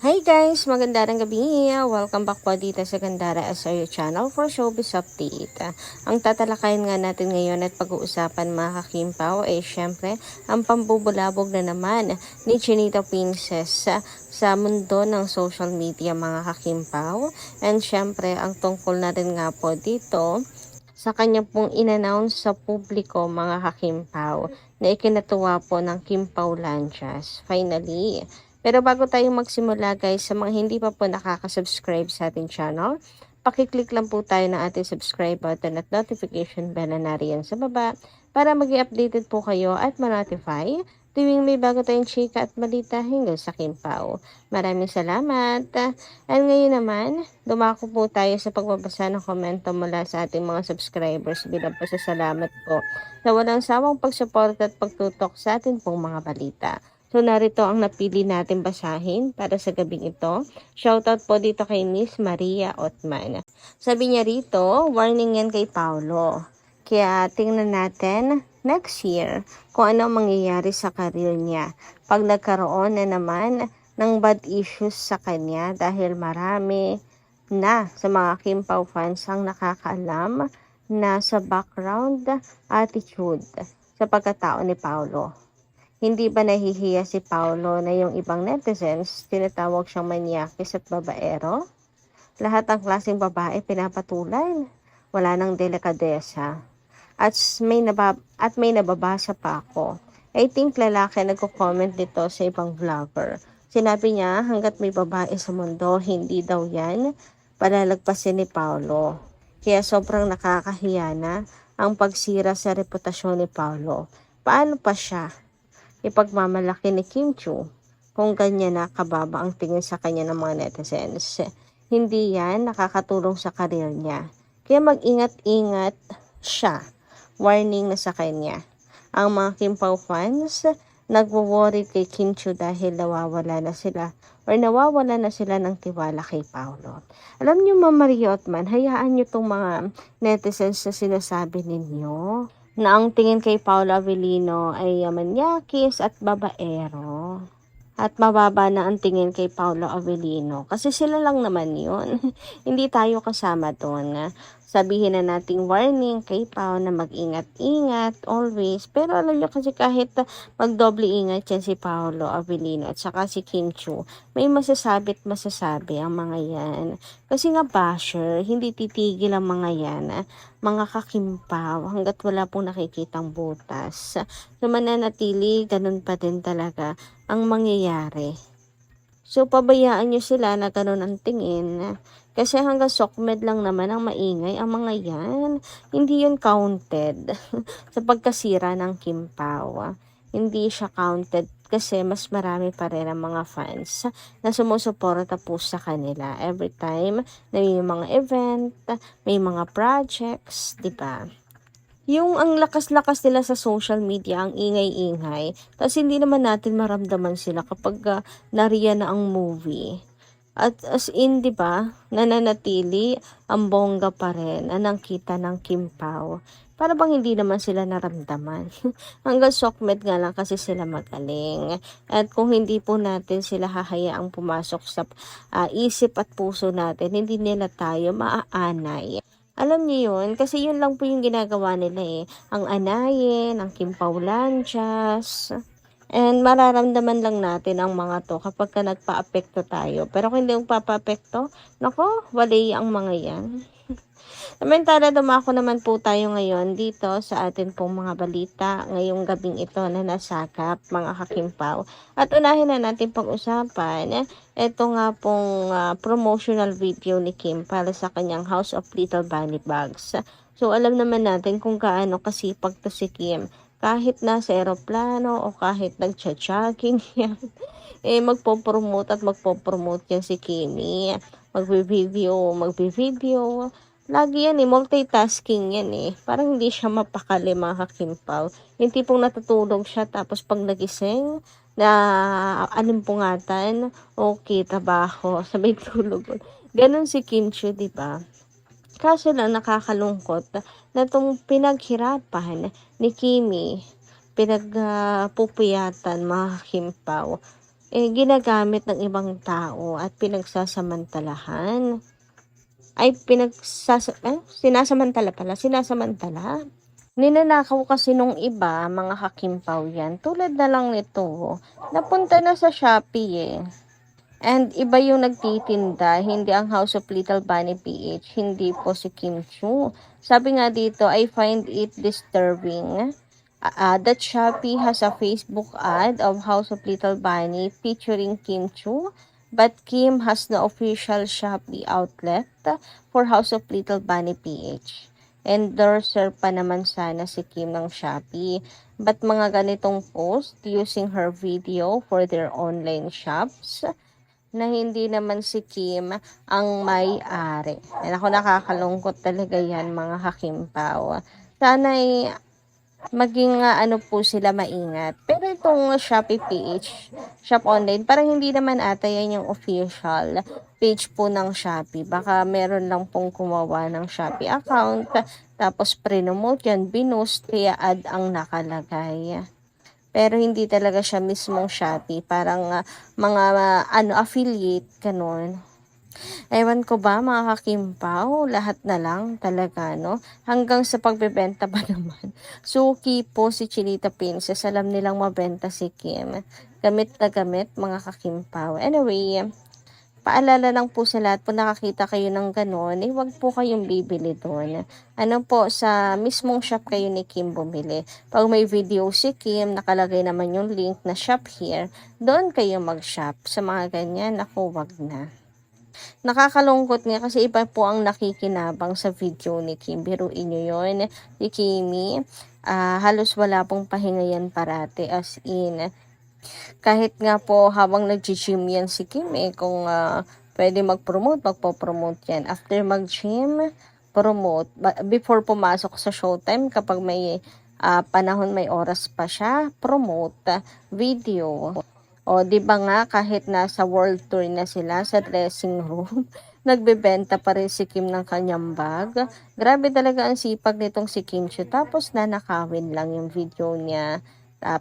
Hi guys! Magandang gabi! Welcome back po dito sa Gandara SRU channel for showbiz update. Ang tatalakayin nga natin ngayon at pag-uusapan mga kakimpaw ay syempre ang pambubulabog na naman ni Chinita Princess sa mundo ng social media mga kakimpaw. And syempre ang tungkol na rin nga po dito sa kanya pong in-announce sa publiko mga kakimpaw na ikinatuwa po ng Kimpaw Lanchas. Finally, pero bago tayo magsimula guys, sa mga hindi pa po nakaka-subscribe sa ating channel, pakiclick lang po tayo ng ating subscribe button at notification bell na nariyan sa baba para maging updated po kayo at ma-notify tuwing may bago tayong chika at balita hinggil sa Kimpaw. Maraming salamat! At ngayon naman, dumako po tayo sa pagbabasa ng komento mula sa ating mga subscribers bilang pasasalamat po sa walang sawang pagsuporta at pagtutok sa ating pong mga balita. So, narito ang napili natin basahin para sa gabing ito. Shoutout po dito kay Miss Maria Otman. Sabi niya rito, warning yan kay Paulo. Kaya tingnan natin next year kung ano mangyayari sa career niya. Pag nagkaroon na naman ng bad issues sa kanya dahil marami na sa mga Kimpaw fans ang nakakaalam na sa background attitude sa pagkatao ni Paulo. Hindi ba nahihiya si Paulo na yung ibang netizens tinatawag siyang manyakis at babaero? Lahat ng klaseng babae pinapatulan. Wala nang delikadesa. At may nababasa pa ako. I think lalaki nagko-comment dito sa ibang vlogger. Sinabi niya hanggat may babae sa mundo, hindi daw yan palalagpasin ni Paulo. Kaya sobrang nakakahiya na ang pagsira sa reputasyon ni Paulo. Paano pa siya ipagmamalaki ni Kim Chiu kung ganyan na kababa ang tingin sa kanya ng mga netizens? Hindi yan nakakatulong sa karir niya. Kaya mag-ingat-ingat siya. Warning na sa kanya. Ang mga Kimpaw fans nagwo-worry kay Kim Chiu dahil nawawala na sila ng tiwala kay Paulo. Alam niyo Ma'am Maria Otman, hayaan niyo tong mga netizens na sinasabi ninyo na ang tingin kay Paolo Avellino ay manyakis at babaero. At mababa na ang tingin kay Paolo Avellino. Kasi sila lang naman yun. Hindi tayo kasama doon. Sabihin na nating warning kay Pao na mag-ingat-ingat always. Pero alam nyo kasi kahit magdoble ingat yan si Paolo Avellino at saka si Kim Chiu, may masasabi ang mga yan. Kasi nga basher, hindi titigil ang mga yan. Mga kakimpaw hanggat wala pong nakikitang butas. So mananatili, ganun pa din talaga ang mangyayari. So, pabayaan nyo sila na ganun ang tingin. Kasi hanggang sokmed lang naman ang maingay ang mga yan. Hindi yun counted sa pagkasira ng Kimpaw. Hindi siya counted kasi mas marami pa rin ang mga fans na sumusuporta po sa kanila. Every time na may mga event, may mga projects, di ba? Yung ang lakas-lakas nila sa social media, ang ingay-ingay, tapos hindi naman natin maramdaman sila kapag nariyan na ang movie. At as in, di ba, nananatili ang bongga pa rin na nakita ng Kimpaw. Para bang hindi naman sila naramdaman. Hanggang sokmed nga lang kasi sila magaling. At kung hindi po natin sila hahayaang pumasok sa isip at puso natin, hindi nila tayo maaanay. Alam niyo yun, kasi yun lang po yung ginagawa nila eh. Ang anayin, ang Kimpaw Lanchas. And mararamdaman lang natin ang mga to kapag ka nagpa-apekto tayo. Pero kung hindi yung papa-apekto, nako, wali ang mga yan. Samantala, dumako naman po tayo ngayon dito sa atin pong mga balita ngayong gabing ito na nasakap mga kakimpaw. At unahin na natin pag-usapan ito nga pong promotional video ni Kim para sa kanyang House of Little Bunny Bags. So alam naman natin kung gaano kasipag to si Kim. Kahit nasa eroplano o kahit nagcha-jogging yan, magpo-promote yan si Kimi. Magbe-video. Lagi yan multitasking yan Parang hindi siya mapakali mga kakimpaw. Yung tipong natutulog siya tapos pag nagising, na alimpungatan, okay, trabaho, sabay tulog. Ganon si Kim Chiu, diba? Kaso lang nakakalungkot na itong pinaghirapan ni Kimi, pinagpupuyatan mga kakimpaw, ginagamit ng ibang tao at pinagsasamantalahan. Sinasamantala. Ninanakaw kasi nung iba, mga kakimpaw yan. Tulad na lang nito, napunta na sa Shopee And iba yung nagtitinda, hindi ang House of Little Bunny PH, hindi po si Kim Chu. Sabi nga dito, I find it disturbing that Shopee has a Facebook ad of House of Little Bunny featuring Kim Chu, but Kim has no official Shopee outlet for House of Little Bunny PH. Endorser pa naman sana si Kim ng Shopee. But mga ganitong post using her video for their online shops na hindi naman si Kim ang may-ari. Ako, nakakalungkot talaga yan, mga kakimpaw. Sana'y maging ano po sila maingat. Pero itong Shopee page, Shop Online, parang hindi naman ata yan yung official page po ng Shopee. Baka meron lang pong kumawa ng Shopee account, tapos pre-promote yan, binoost, kaya ad ang nakalagay. Pero hindi talaga siya mismong Shopee, parang mga affiliate, ganun. Ewan ko ba, mga kakimpaw, lahat na lang talaga, no? Hanggang sa pagbebenta pa naman. Suki po si Chinita Princess, alam nilang mabenta si Kim. Gamit na gamit, mga kakimpaw. Anyway, paalala lang po sa lahat po, nakakita kayo ng gano'n, huwag po kayong bibili doon. Ano po, sa mismong shop kayo ni Kim bumili. Pag may video si Kim, nakalagay naman yung link na shop here, doon kayo mag-shop. Sa mga ganyan, ako, wag na. Nakakalungkot nga kasi iba po ang nakikinabang sa video ni Kim. Biruin nyo yun, si Kimi. Halos wala pong pahinga yan parati, as in. Kahit nga po habang nag-gym yan si Kim kung pwede mag-promote, magpo-promote yan. After mag-gym, promote. Before pumasok sa showtime, kapag may panahon, may oras pa siya, promote, video. O, di ba nga, kahit nasa world tour na sila sa dressing room, nagbebenta pa rin si Kim ng kanyang bag. Grabe talaga ang sipag nitong si Kim Chiu. Tapos nanakawin lang yung video niya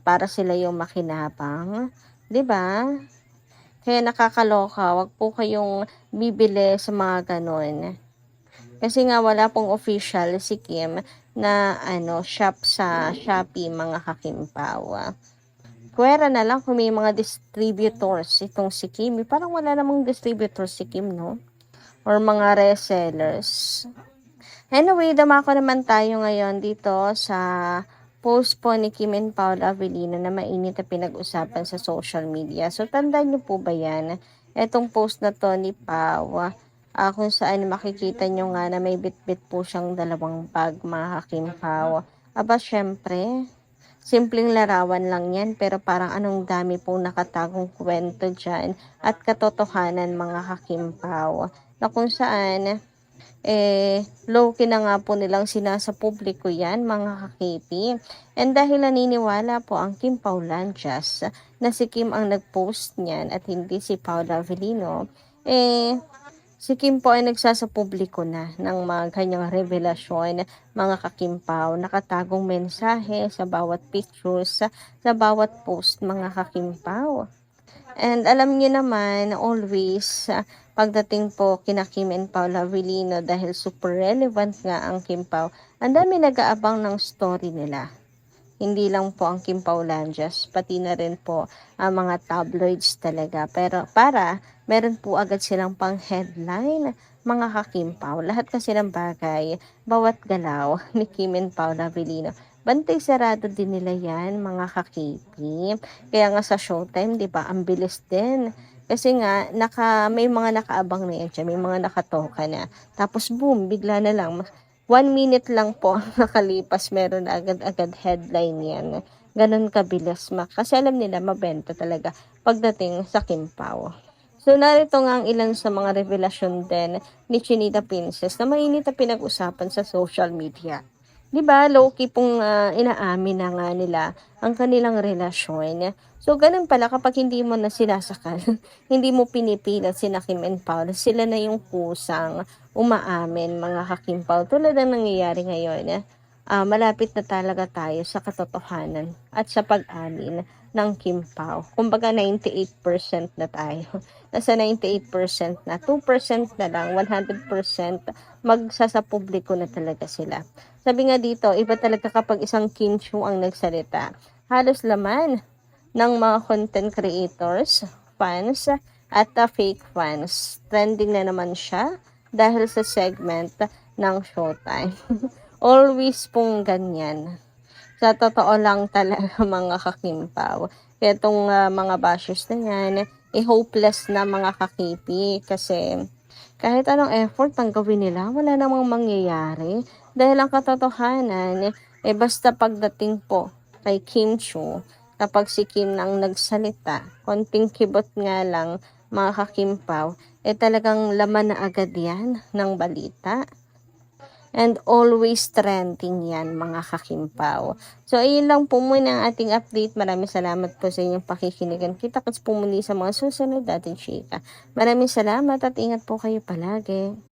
para sila yung makinabang. Di ba? Kaya nakakaloka, wag po kayong bibili sa mga ganon. Kasi nga wala pong official si Kim na shop sa Shopee, mga kakimpaw. Kuwera na lang kung may mga distributors itong si Kim. Parang wala namang distributors si Kim, no? Or mga resellers. Anyway, dumako naman tayo ngayon dito sa post po ni Kim and Paula Avellino na mainit na pinag-usapan sa social media. So, tandaan niyo po ba yan? Etong post na to ni Pau, kung saan makikita nyo nga na may bit-bit po siyang dalawang bag, mga kakimpaw. Aba, syempre, simpleng larawan lang yan, pero parang anong dami pong nakatagong kwento dyan at katotohanan, mga kakimpaw, na kung saan low-key na nga po nilang sinasa publiko yan, mga kakipi. And dahil naniniwala po ang Kim Paulanjas na si Kim ang nag-post niyan at hindi si Paula Avellino, si Kim po ay nagsasapubliko na ng mga kanyang revelasyon, mga kakimpaw, nakatagong mensahe sa bawat pictures, sa bawat post, mga kakimpaw. And alam niyo naman, always, pagdating po kina Kim and Paula Avellino, dahil super relevant nga ang Kim Pao, ang dami nag-aabang ng story nila. Hindi lang po ang Kim Paulanjas, pati na rin po ang mga tabloids talaga. Pero meron po agad silang pang headline, mga kakimpaw. Lahat kasi ng bagay, bawat galaw ni Kim and Paula Avellino, bantay sarado din nila yan, mga kakipi. Kaya nga sa showtime, di ba, ang bilis din. Kasi nga, may mga nakaabang na yan siya, may mga nakatoka na. Tapos boom, bigla na lang, 1 minute lang po nakalipas, meron na agad-agad headline yan. Ganon kabilis, kasi alam nila mabenta talaga pagdating sa Kim Pao. So, narito nga ang ilan sa mga revelasyon din ni Chinita Princess na mainit na pinag-usapan sa social media. Diba, low-key pong inaamin na nga nila ang kanilang relasyon. So, ganun pala kapag hindi mo na sinasakal, hindi mo pinipilat sina Kim and Paul, sila na yung kusang umaamin, mga kakimpaw. Tulad ng nangyayari ngayon, malapit na talaga tayo sa katotohanan at sa pag-amin ng Kim Pao. Kumbaga 98% na tayo. Nasa 98% na. 2% na lang, 100% magsasapubliko na talaga sila. Sabi nga dito, iba talaga kapag isang Kim Chiu ang nagsalita. Halos laman ng mga content creators, fans, at fake fans. Trending na naman siya dahil sa segment ng Showtime. Always pong ganyan. Sa totoo lang talaga mga kakimpaw. Kaya itong mga bashers na yan, hopeless na mga kakipi. Kasi kahit anong effort ang gawin nila, wala namang mangyayari. Dahil ang katotohanan, basta pagdating po kay Kim Chiu, kapag si Kim nang nagsalita, konting kibot nga lang mga kakimpaw, talagang laman na agad yan ng balita. And always trending yan mga kakimpaw. So ayun lang po muna ang ating update. Maraming salamat po sa inyong pakikinigan. Kita-kits po muli sa mga susunod natin chika. Maraming salamat at ingat po kayo palagi.